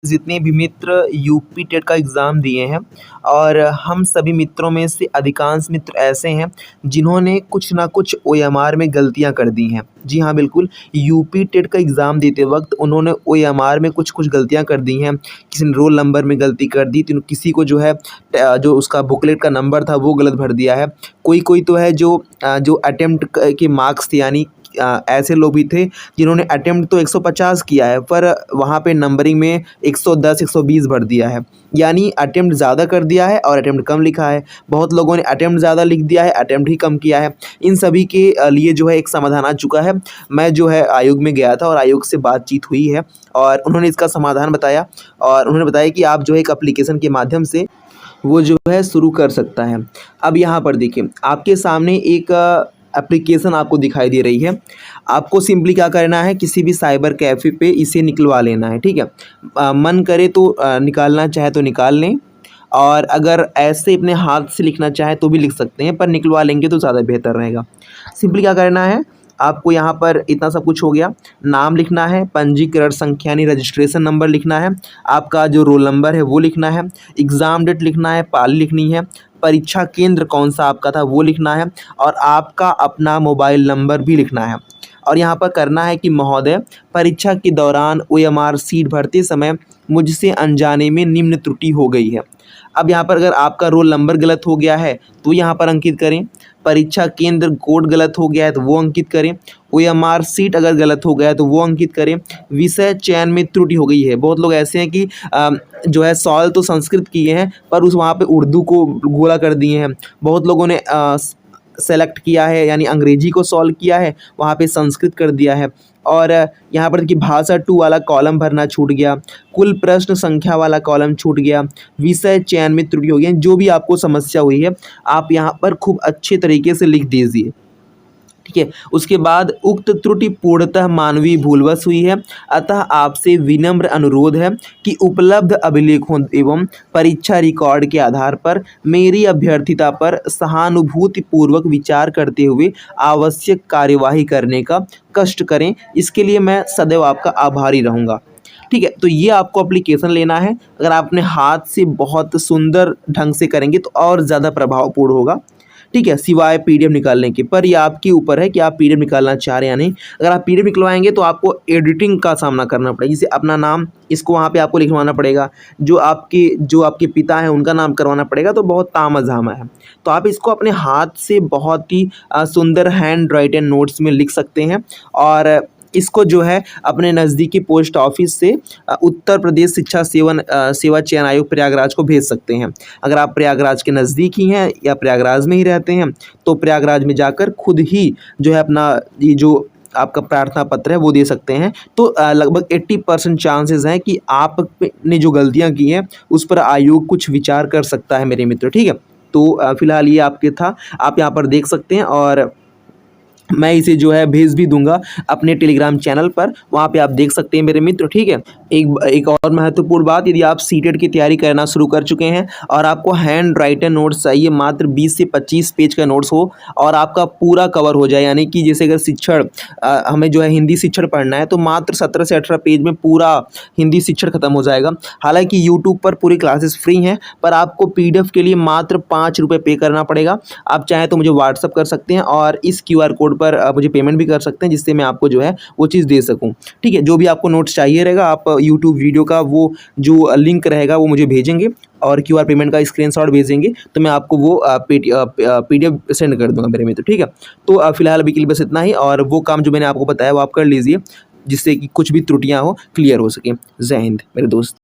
जितने भी मित्र UP TET का एग्ज़ाम दिए हैं और हम सभी मित्रों में से अधिकांश मित्र ऐसे हैं जिन्होंने कुछ ना कुछ ओएमआर में गलतियां कर दी हैं। जी हाँ, बिल्कुल। यूपी टेट का एग्ज़ाम देते वक्त उन्होंने ओएमआर में कुछ गलतियां कर दी हैं। किसी ने रोल नंबर में गलती कर दी, तो किसी को जो है जो उसका बुकलेट का नंबर था वो गलत भर दिया है। कोई कोई तो है जो अटेम्प्ट के मार्क्स थे, यानी ऐसे लोग भी थे जिन्होंने अटेम्प्ट तो 150 किया है पर वहाँ पे नंबरिंग में 110 120 भर दिया है, यानी अटेम्प्ट ज़्यादा कर दिया है और अटेम्प्ट कम लिखा है। बहुत लोगों ने अटेम्प्ट ज़्यादा लिख दिया है, अटेम्प्ट ही कम किया है। इन सभी के लिए जो है एक समाधान आ चुका है। मैं जो है आयोग में गया था और आयोग से बातचीत हुई है और उन्होंने इसका समाधान बताया और उन्होंने बताया कि आप जो है एक एप्लीकेशन के माध्यम से वो जो है शुरू कर सकता है। अब यहाँ पर देखिए, आपके सामने एक एप्लीकेशन आपको दिखाई दे रही है। आपको सिंपली क्या करना है, किसी भी साइबर कैफ़े पे इसे निकलवा लेना है, ठीक है। मन करे तो निकालना चाहे तो निकाल लें, और अगर ऐसे अपने हाथ से लिखना चाहे तो भी लिख सकते हैं, पर निकलवा लेंगे तो ज़्यादा बेहतर रहेगा। सिंपली क्या करना है, आपको यहाँ पर इतना सब कुछ हो गया। नाम लिखना है, पंजीकरण संख्या यानी रजिस्ट्रेशन नंबर लिखना है, आपका जो रोल नंबर है वो लिखना है, एग्ज़ाम डेट लिखना है, पाली लिखनी है, परीक्षा केंद्र कौन सा आपका था वो लिखना है, और आपका अपना मोबाइल नंबर भी लिखना है। और यहाँ पर करना है कि महोदय, परीक्षा के दौरान ओएमआर सीट भरते समय मुझसे अनजाने में निम्न त्रुटि हो गई है। अब यहाँ पर अगर आपका रोल नंबर गलत हो गया है तो यहाँ पर अंकित करें, परीक्षा केंद्र कोड गलत हो गया है तो वो अंकित करें, ओएमआर सीट अगर गलत हो गया है तो वो अंकित करें, विषय चयन में त्रुटि हो गई है। बहुत लोग ऐसे हैं कि जो है सवाल तो संस्कृत किए हैं पर उस वहाँ पे उर्दू को गोला कर दिए हैं। बहुत लोगों ने सेलेक्ट किया है यानी अंग्रेजी को सॉल्व किया है, वहाँ पे संस्कृत कर दिया है। और यहाँ पर देखिए भाषा 2 वाला कॉलम भरना छूट गया, कुल प्रश्न संख्या वाला कॉलम छूट गया, विषय चयन में त्रुटि हो गई। जो भी आपको समस्या हुई है आप यहाँ पर खूब अच्छे तरीके से लिख दीजिए, ठीक है। उसके बाद उक्त त्रुटि पूर्णतः मानवीय भूलवश हुई है, अतः आपसे विनम्र अनुरोध है कि उपलब्ध अभिलेखों एवं परीक्षा रिकॉर्ड के आधार पर मेरी अभ्यर्थिता पर सहानुभूतिपूर्वक विचार करते हुए आवश्यक कार्यवाही करने का कष्ट करें। इसके लिए मैं सदैव आपका आभारी रहूँगा, ठीक है। तो ये आपको एप्लीकेशन लेना है। अगर आप अपने हाथ से बहुत सुंदर ढंग से करेंगे तो और ज़्यादा प्रभावपूर्ण होगा, ठीक है, सिवाय पीडीएफ निकालने के। पर ये आपके ऊपर है कि आप पीडीएफ निकालना चाह रहे हैं या नहीं। अगर आप पीडीएफ निकलवाएंगे तो आपको एडिटिंग का सामना करना पड़ेगा, जैसे अपना नाम इसको वहाँ पे आपको लिखवाना पड़ेगा, जो आपके पिता हैं उनका नाम करवाना पड़ेगा, तो बहुत तामझाम है। तो आप इसको अपने हाथ से बहुत ही सुंदर हैंड राइटन नोट्स में लिख सकते हैं और इसको जो है अपने नज़दीकी पोस्ट ऑफिस से उत्तर प्रदेश शिक्षा सेवा चयन आयोग प्रयागराज को भेज सकते हैं। अगर आप प्रयागराज के नज़दीक ही हैं या प्रयागराज में ही रहते हैं तो प्रयागराज में जाकर खुद ही जो है अपना ये जो आपका प्रार्थना पत्र है वो दे सकते हैं। तो लगभग 80% चांसेस हैं कि आपने जो गलतियां की हैं उस पर आयोग कुछ विचार कर सकता है मेरे मित्र, ठीक है। तो फिलहाल ये आपके था, आप यहाँ पर देख सकते हैं और मैं इसे जो है भेज भी दूंगा अपने टेलीग्राम चैनल पर, वहाँ पे आप देख सकते हैं मेरे मित्र, ठीक है। एक और महत्वपूर्ण बात, यदि आप सीटेट की तैयारी करना शुरू कर चुके हैं और आपको हैंड राइटन नोट्स चाहिए, मात्र 20 से 25 पेज का नोट्स हो और आपका पूरा कवर हो जाए, यानी कि जैसे अगर शिक्षण हमें जो है हिंदी शिक्षण पढ़ना है तो मात्र 17 से 18 पेज में पूरा हिंदी शिक्षण खत्म हो जाएगा। हालांकि यूट्यूब पर पूरी क्लासेस फ्री हैं, पर आपको पीडीएफ के लिए मात्र 5 रुपये पे करना पड़ेगा। आप चाहें तो मुझे व्हाट्सअप कर सकते हैं और इस QR कोड पर आप मुझे पेमेंट भी कर सकते हैं, जिससे मैं आपको जो है वो चीज़ दे सकूं, ठीक है। जो भी आपको नोट्स चाहिए रहेगा, आप यूट्यूब वीडियो का वो जो लिंक रहेगा वो मुझे भेजेंगे और QR पेमेंट का स्क्रीनशॉट भेजेंगे तो मैं आपको वो PDF सेंड कर दूंगा मेरे मित्र, ठीक है। तो फिलहाल अभी के लिए बस इतना ही, और वो काम जो मैंने आपको बताया वो आप कर लीजिए, जिससे कि कुछ भी त्रुटियाँ हो क्लियर हो सके। जय हिंद मेरे दोस्त।